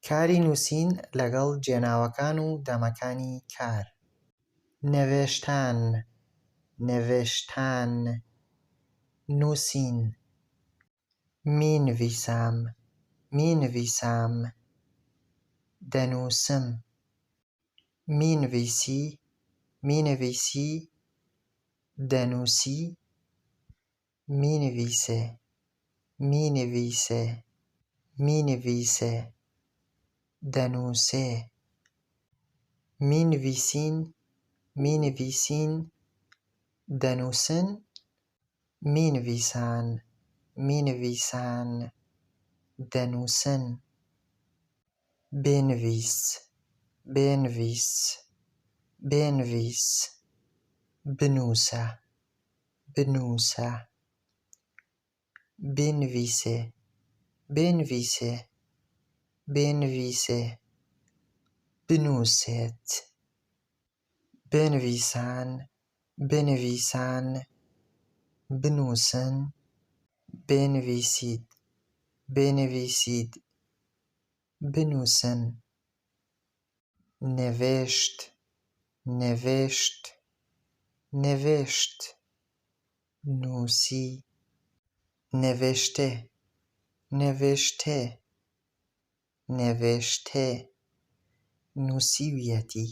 کاری نووسین لەگەڵ جێناوەکان و دەمەکانی کار. نەوێشتان، نەوێشتان، نووسین. مینویسام، مینویسام، دەنووسم. مینویسی، مینویسی، دەنووسی. مینویسێ، مینویسێ، مینویسێ، دەنووسێ. مینویسین، مینویسین، دەنووسن. مینویسان، مینویسان، دەنووسن. بێنویس، بێنویس، بێنویس، بنووسە، بنووسە. بێنویسێ، بێنویسێ، بێنویسێ، بنووسێت. بنویسان، بنویسان، بنووسن. بێنویسیت، بێنویسیت، بنووسن. نەوێشت، نەوێشت، نەوێشت، نووسی. نەوێشتێ، نەوێشتێ، نەوێشتێ، نووسیویەتی.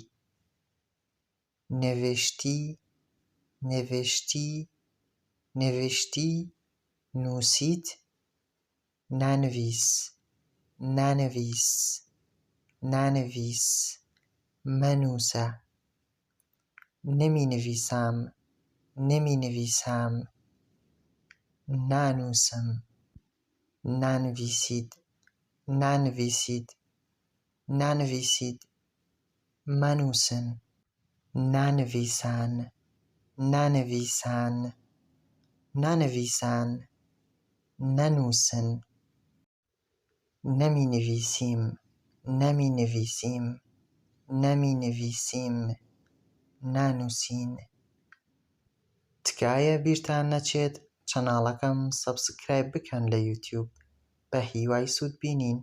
نەوێشتی، نەوێشتی، نەوێشتی، نووسیت. نانویس، نانویس، نانویس، مەنووسە. نەمینویسام، نەمینویسام، نانووسم. نانویسیت، نانویسیت، نانویسیت، مەنووسن. نانویسان، نانویسان، نانویسان، نەنووسن. نەمینویسیم، نەمینویسیم، نەمینویسیم، نانووسین. تکایە بیرتان نەچێت چەناڵەکەم سەبسکرایب بکەن لە یوتیوب. بە هیوای سوودبینین.